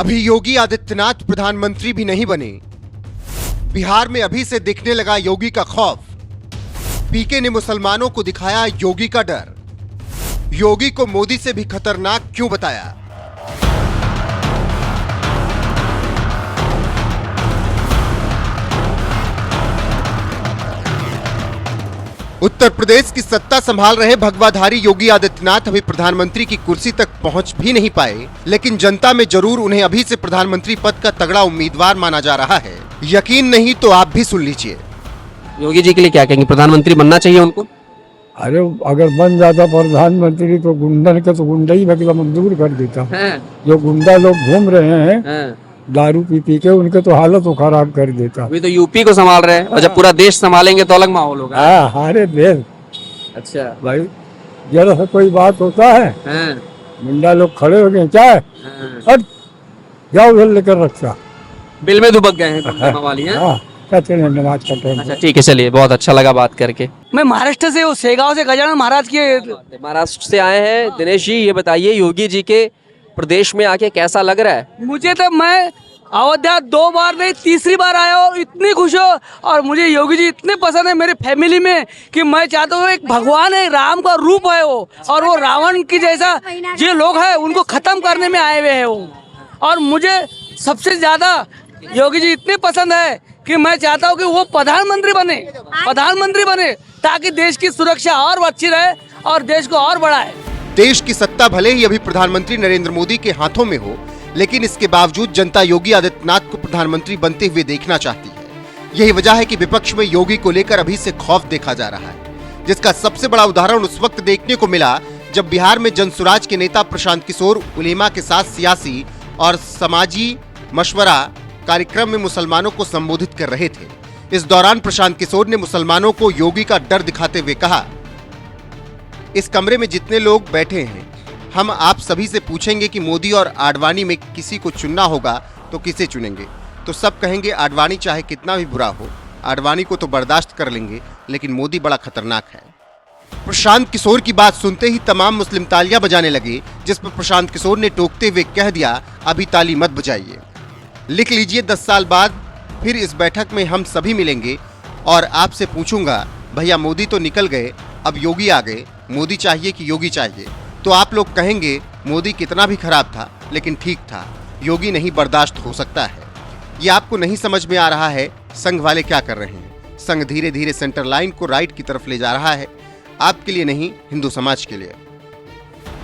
अभी योगी आदित्यनाथ प्रधानमंत्री भी नहीं बने, बिहार में अभी से दिखने लगा योगी का खौफ। पीके ने मुसलमानों को दिखाया योगी का डर। योगी को मोदी से भी खतरनाक क्यों बताया? उत्तर प्रदेश की सत्ता संभाल रहे भगवाधारी योगी आदित्यनाथ अभी प्रधानमंत्री की कुर्सी तक पहुंच भी नहीं पाए, लेकिन जनता में जरूर उन्हें अभी से प्रधानमंत्री पद का तगड़ा उम्मीदवार माना जा रहा है। यकीन नहीं तो आप भी सुन लीजिए। योगी जी के लिए क्या कहेंगे, प्रधानमंत्री बनना चाहिए उनको? अरे अगर बन जाता प्रधानमंत्री तो गुंडन के तो गुंडा ही मतलब दूर कर देता। जो गुंडा लोग घूम रहे हैं दारू पी के, उनके तो हालत तो खराब कर देता। अभी तो यूपी को संभाल रहे हैं और जब पूरा देश संभालेंगे तो अलग माहौल होगा। हाँ, हमारे देश। अच्छा भाई जरा सा कोई बात होता है गुंडा लोग खड़े हो गए, क्या है हट जाओ उधर लेकर रखा बिल में दुबक गए हैं वाली है। नमाज का टाइम। अच्छा ठीक है, चलिए, बहुत अच्छा लगा बात करके। मैं महाराष्ट्र से हूँ, शेगांव से गजानन महाराज के। महाराष्ट्र से आए हैं। दिनेश जी ये बताइए, योगी जी के प्रदेश में आके कैसा लग रहा है? मुझे तो मैं अयोध्या 2 बार नहीं 3री बार आया और इतनी खुश हो, और मुझे योगी जी इतने पसंद है मेरे फैमिली में कि मैं चाहता हूँ एक भगवान है, राम का रूप है वो, और वो रावण की जैसा जो लोग हैं उनको खत्म करने में आए हुए हैं वो। और मुझे सबसे ज्यादा योगी जी इतने पसंद है कि मैं चाहता हूँ कि वो प्रधानमंत्री बने ताकि देश की सुरक्षा और अच्छी रहे और देश को और बढ़ाए। देश की सत्ता भले ही अभी प्रधानमंत्री नरेंद्र मोदी के हाथों में हो, लेकिन इसके बावजूद जनता योगी आदित्यनाथ को प्रधानमंत्री बनते हुए देखना चाहती है। यही वजह है कि विपक्ष में योगी को लेकर अभी से खौफ देखा जा रहा है, जिसका सबसे बड़ा उदाहरण उस वक्त देखने को मिला जब बिहार में जनसुराज के नेता प्रशांत किशोर उलेमा के साथ सियासी और समाजी मशवरा कार्यक्रम में मुसलमानों को संबोधित कर रहे थे। इस दौरान प्रशांत किशोर ने मुसलमानों को योगी का डर दिखाते हुए कहा, इस कमरे में जितने लोग बैठे हैं, हम आप सभी से पूछेंगे कि मोदी और आडवाणी में किसी को चुनना होगा तो किसे चुनेंगे? तो सब कहेंगे आडवाणी चाहे कितना भी बुरा हो, आडवाणी को तो बर्दाश्त कर लेंगे, लेकिन मोदी बड़ा खतरनाक है। प्रशांत किशोर की बात सुनते ही तमाम मुस्लिम तालियां बजाने लगे, जिस पर प्रशांत किशोर ने टोकते हुए कह दिया, अभी ताली मत बजाइए, लिख लीजिए 10 साल बाद फिर इस बैठक में हम सभी मिलेंगे और आपसे पूछूंगा, भैया मोदी तो निकल गए, अब योगी आ गए, मोदी चाहिए कि योगी चाहिए? तो आप लोग कहेंगे मोदी कितना भी खराब था लेकिन ठीक था, योगी नहीं बर्दाश्त हो सकता है। ये आपको नहीं समझ में आ रहा है संघ वाले क्या कर रहे हैं? संघ धीरे धीरे सेंटर लाइन को राइट की तरफ ले जा रहा है, आपके लिए नहीं, हिंदू समाज के लिए।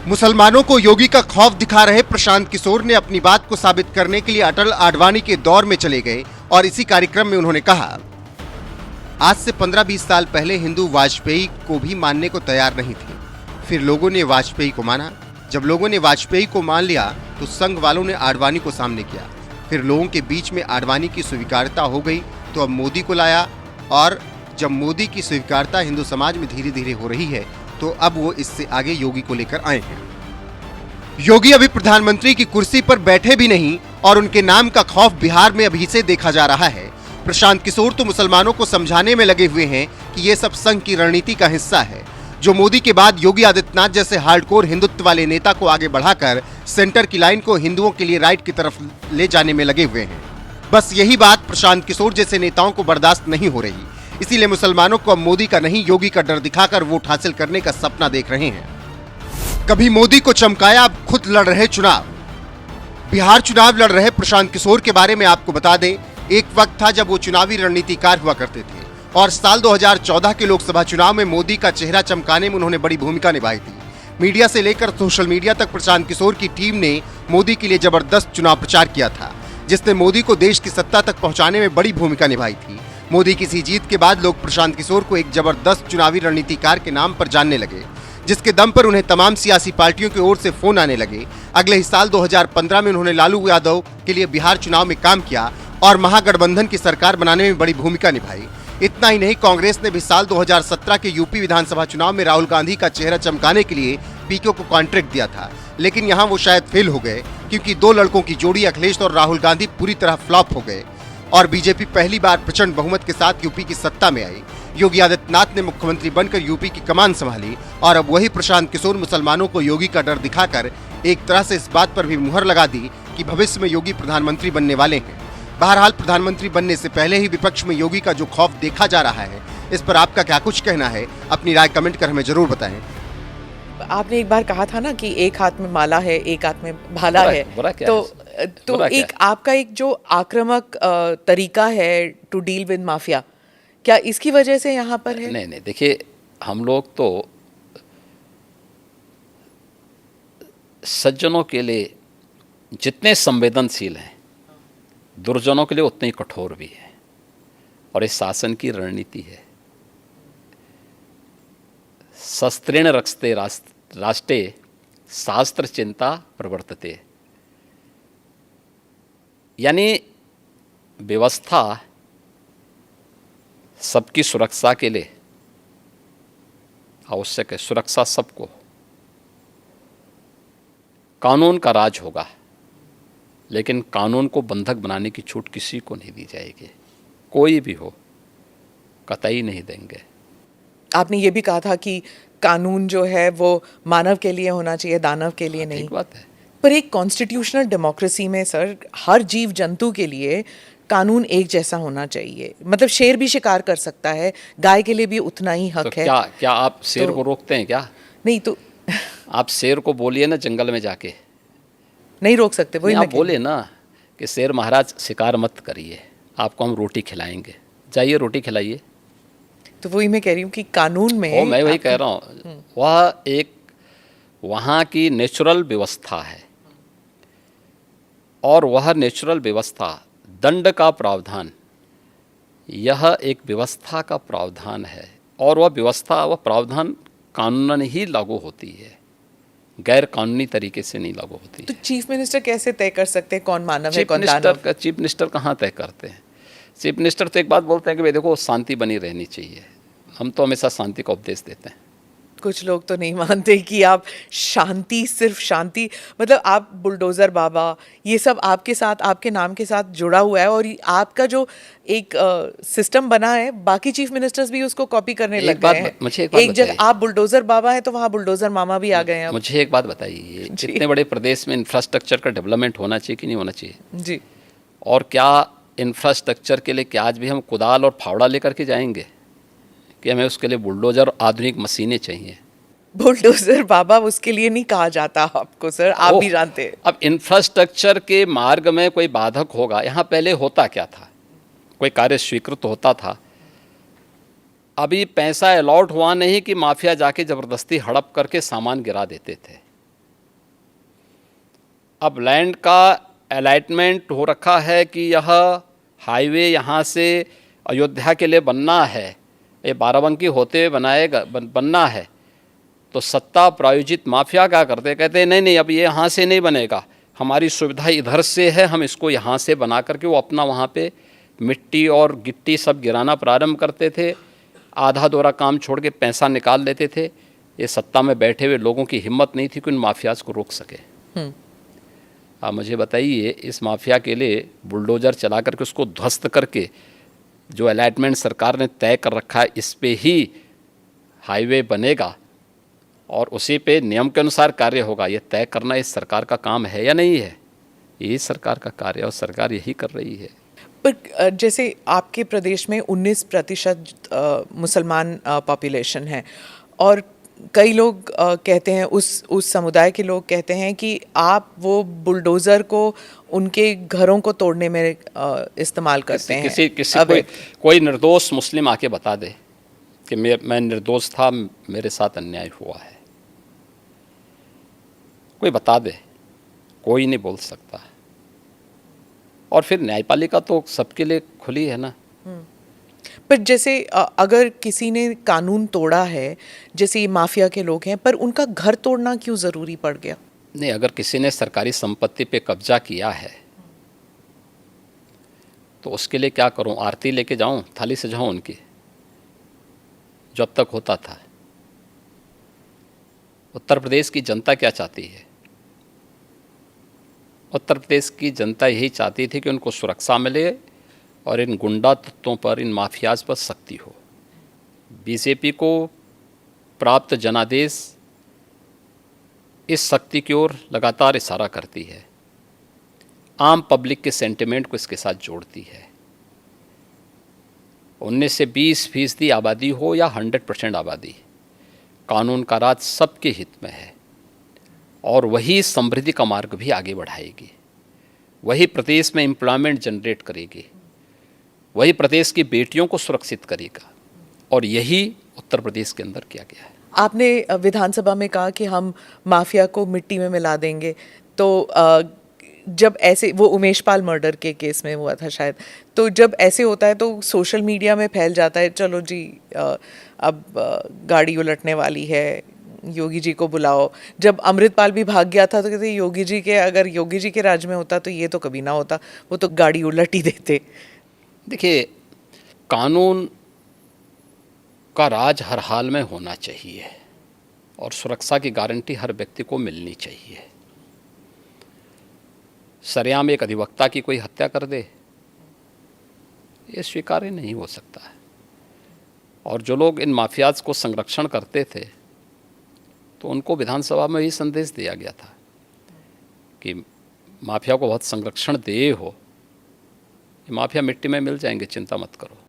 मुसलमानों को योगी का खौफ दिखा रहे प्रशांत किशोर ने अपनी बात को साबित करने के लिए अटल आडवाणी के दौर में चले गए और इसी कार्यक्रम में उन्होंने कहा, आज से 15-20 साल पहले हिंदू वाजपेयी को भी मानने को तैयार नहीं थे, फिर लोगों ने वाजपेयी को माना। जब लोगों ने वाजपेयी को मान लिया तो संघ वालों ने आडवाणी को सामने किया, फिर लोगों के बीच में आडवाणी की स्वीकार्यता हो गई तो अब मोदी को लाया, और जब मोदी की स्वीकार्यता हिंदू समाज में धीरे धीरे हो रही है तो अब वो इससे आगे योगी को लेकर आए हैं। योगी अभी प्रधानमंत्री की कुर्सी पर बैठे भी नहीं और उनके नाम का खौफ बिहार में अभी से देखा जा रहा है। प्रशांत किशोर तो मुसलमानों को समझाने में लगे हुए हैं कि ये सब संघ की रणनीति का हिस्सा है, जो मोदी के बाद योगी आदित्यनाथ जैसे हार्डकोर हिंदुत्व वाले नेता को आगे बढ़ाकर सेंटर की लाइन को हिंदुओं के लिए राइट की तरफ ले जाने में लगे हुए हैं। बस यही बात प्रशांत किशोर जैसे नेताओं को बर्दाश्त नहीं हो रही, इसीलिए मुसलमानों को अब मोदी का नहीं योगी का डर दिखाकर वोट हासिल करने का सपना देख रहे हैं। कभी मोदी को चमकाया, अब खुद लड़ रहे चुनाव। बिहार चुनाव लड़ रहे प्रशांत किशोर के बारे में आपको बता दें, एक वक्त था जब वो चुनावी रणनीतिकार हुआ करते थे और साल 2014 के लोकसभा चुनाव में मोदी का चेहरा चमकाने में उन्होंने बड़ी भूमिका निभाई थी। मीडिया से लेकर सोशल मीडिया तक प्रशांत किशोर की टीम ने मोदी के लिए जबरदस्त चुनाव प्रचार किया था, जिसने मोदी को देश की सत्ता तक पहुंचाने में बड़ी भूमिका निभाई थी। मोदी की इसी जीत के बाद लोग प्रशांत किशोर को एक जबरदस्त चुनावी रणनीतिकार के नाम पर जानने लगे, जिसके दम पर उन्हें तमाम सियासी पार्टियों की ओर से फोन आने लगे। अगले ही साल 2015 में उन्होंने लालू यादव के लिए बिहार चुनाव में काम किया और महागठबंधन की सरकार बनाने में बड़ी भूमिका निभाई। इतना ही नहीं, कांग्रेस ने भी साल 2017 के यूपी विधानसभा चुनाव में राहुल गांधी का चेहरा चमकाने के लिए पीके को कॉन्ट्रैक्ट दिया था, लेकिन यहाँ वो शायद फेल हो गए क्योंकि 2 लड़कों की जोड़ी अखिलेश और राहुल गांधी पूरी तरह फ्लॉप हो गए और बीजेपी पहली बार प्रचंड बहुमत के साथ यूपी की सत्ता में आई। योगी आदित्यनाथ ने मुख्यमंत्री बनकर यूपी की कमान संभाली और अब वही प्रशांत किशोर मुसलमानों को योगी का डर दिखाकर एक तरह से इस बात पर भी मुहर लगा दी कि भविष्य में योगी प्रधानमंत्री बनने वाले हैं। बहरहाल प्रधानमंत्री बनने से पहले ही विपक्ष में योगी का जो खौफ देखा जा रहा है, इस पर आपका क्या कुछ कहना है? अपनी राय कमेंट कर हमें जरूर बताएं। आपने एक बार कहा था ना कि एक हाथ में माला है, एक हाथ में भाला है, तो एक आपका एक जो आक्रामक तरीका है टू डील विद माफिया, क्या इसकी वजह से यहाँ पर है? नहीं, देखिए, हम लोग तो सज्जनों के लिए जितने संवेदनशील हैं, दुर्जनों के लिए उतने ही कठोर भी है, और इस शासन की रणनीति है शस्त्रेण रक्षते राष्ट्रे शास्त्र चिंता प्रवर्तते, यानी व्यवस्था सबकी सुरक्षा के लिए आवश्यक है। सुरक्षा सबको, कानून का राज होगा, लेकिन कानून को बंधक बनाने की छूट किसी को नहीं दी जाएगी, कोई भी हो, कतई नहीं देंगे। आपने ये भी कहा था कि कानून जो है वो मानव के लिए होना चाहिए, दानव के लिए नहीं। ठीक बात है, पर एक कॉन्स्टिट्यूशनल डेमोक्रेसी में सर, हर जीव जंतु के लिए कानून एक जैसा होना चाहिए। मतलब शेर भी शिकार कर सकता है, गाय के लिए भी उतना ही हक तो है। क्या आप शेर को रोकते हैं क्या? नहीं तो आप शेर को बोलिए ना जंगल में जाके, नहीं रोक सकते। वही आप बोले ना कि शेर महाराज शिकार मत करिए, आपको हम रोटी खिलाएंगे, जाइए रोटी खिलाइए। तो वही मैं कह रही हूँ कि कानून में मैं वही कह रहा हूँ, वह एक वहाँ की नेचुरल व्यवस्था है, और वह नेचुरल व्यवस्था, दंड का प्रावधान, यह एक व्यवस्था का प्रावधान है, और वह व्यवस्था, वह प्रावधान कानूनन ही लागू होती है, गैर कानूनी तरीके से नहीं लागू होती। तो चीफ मिनिस्टर कैसे तय कर सकते हैं कौन मानव है कौन दानव? चीफ मिनिस्टर कहाँ तय करते हैं? चीफ मिनिस्टर तो एक बात बोलते हैं कि भाई देखो शांति बनी रहनी चाहिए, हम तो हमेशा शांति का उपदेश देते हैं। कुछ लोग तो नहीं मानते कि आप शांति, सिर्फ शांति, मतलब आप बुलडोजर बाबा, ये सब आपके साथ, आपके नाम के साथ जुड़ा हुआ है, और आपका जो एक सिस्टम बना है, बाकी चीफ मिनिस्टर्स भी उसको कॉपी करने लग गए हैं। मुझे एक बात एक जगह आप बुलडोजर बाबा है तो वहाँ बुलडोजर मामा भी आ गए हैं। मुझे एक बात बताइए, इतने बड़े प्रदेश में इंफ्रास्ट्रक्चर का डेवलपमेंट होना चाहिए कि नहीं होना चाहिए? जी। और क्या इंफ्रास्ट्रक्चर के लिए क्या आज भी हम कुदाल और फावड़ा लेकर के जाएंगे कि हमें उसके लिए बुलडोजर और आधुनिक मशीनें चाहिए? बुलडोजर बाबा उसके लिए नहीं कहा जाता आपको सर, आप भी जानते हैं। अब इंफ्रास्ट्रक्चर के मार्ग में कोई बाधक होगा, यहाँ पहले होता क्या था, कोई कार्य स्वीकृत होता था, अभी पैसा अलॉट हुआ नहीं कि माफिया जाके जबरदस्ती हड़प करके सामान गिरा देते थे। अब लैंड का अलॉटमेंट हो रखा है कि यह हाईवे यहाँ से अयोध्या के लिए बनना है, ये बाराबंकी होते हुए बनना है, तो सत्ता प्रायोजित माफिया क्या करते, कहते हैं नहीं अब ये यहाँ से नहीं बनेगा, हमारी सुविधा इधर से है, हम इसको यहाँ से बना करके वो अपना वहाँ पे मिट्टी और गिट्टी सब गिराना प्रारंभ करते थे, आधा दोरा काम छोड़ के पैसा निकाल लेते थे। ये सत्ता में बैठे हुए लोगों की हिम्मत नहीं थी कि उन माफियाज को रोक सके। आप मुझे बताइए, इस माफिया के लिए बुलडोजर चला करके उसको ध्वस्त करके जो अलॉटमेंट सरकार ने तय कर रखा है, इस पे ही हाईवे बनेगा और उसी पे नियम के अनुसार कार्य होगा, ये तय करना इस सरकार का काम है या नहीं है? यही सरकार का कार्य है और सरकार यही कर रही है। पर जैसे आपके प्रदेश में 19% मुसलमान पॉपुलेशन है, और कई लोग कहते हैं, उस समुदाय के लोग कहते हैं कि आप वो बुलडोज़र को उनके घरों को तोड़ने में इस्तेमाल करते हैं। किसी कोई निर्दोष मुस्लिम आके बता दे कि मैं निर्दोष था, मेरे साथ अन्याय हुआ है, कोई बता दे, कोई नहीं बोल सकता। और फिर न्यायपालिका तो सबके लिए खुली है ना। पर जैसे अगर किसी ने कानून तोड़ा है, जैसे ये माफिया के लोग हैं, पर उनका घर तोड़ना क्यों ज़रूरी पड़ गया? नहीं, अगर किसी ने सरकारी संपत्ति पे कब्जा किया है तो उसके लिए क्या करूं? आरती लेके जाऊं, थाली सजाऊं उनकी, जो अब तक होता था। उत्तर प्रदेश की जनता क्या चाहती है? उत्तर प्रदेश की जनता यही चाहती थी कि उनको सुरक्षा मिले और इन गुंडा तत्वों पर, इन माफियाज पर सख्ती हो। बीजेपी को प्राप्त जनादेश इस शक्ति की ओर लगातार इशारा करती है। आम पब्लिक के सेंटिमेंट को इसके साथ जोड़ती है। 19 से 20% आबादी हो या 100% आबादी, कानून का राज सबके हित में है और वही समृद्धि का मार्ग भी आगे बढ़ाएगी, वही प्रदेश में एम्प्लॉयमेंट जनरेट करेगी, वही प्रदेश की बेटियों को सुरक्षित करेगा और यही उत्तर प्रदेश के अंदर किया गया है। आपने विधानसभा में कहा कि हम माफिया को मिट्टी में मिला देंगे, तो जब ऐसे, वो उमेश पाल मर्डर के केस में हुआ था शायद, तो जब ऐसे होता है तो सोशल मीडिया में फैल जाता है, चलो जी अब गाड़ी उलटने वाली है, योगी जी को बुलाओ। जब अमृतपाल भी भाग गया था तो कहते योगी जी के, अगर योगी जी के राज में होता तो ये तो कभी ना होता, वो तो गाड़ी उलट ही देते। देखिए, कानून का राज हर हाल में होना चाहिए और सुरक्षा की गारंटी हर व्यक्ति को मिलनी चाहिए। सरेआम एक अधिवक्ता की कोई हत्या कर दे, ये स्वीकार्य नहीं हो सकता है। और जो लोग इन माफियाज को संरक्षण करते थे तो उनको विधानसभा में ही संदेश दिया गया था कि माफिया को बहुत संरक्षण दे हो, ये माफिया मिट्टी में मिल जाएंगे, चिंता मत करो।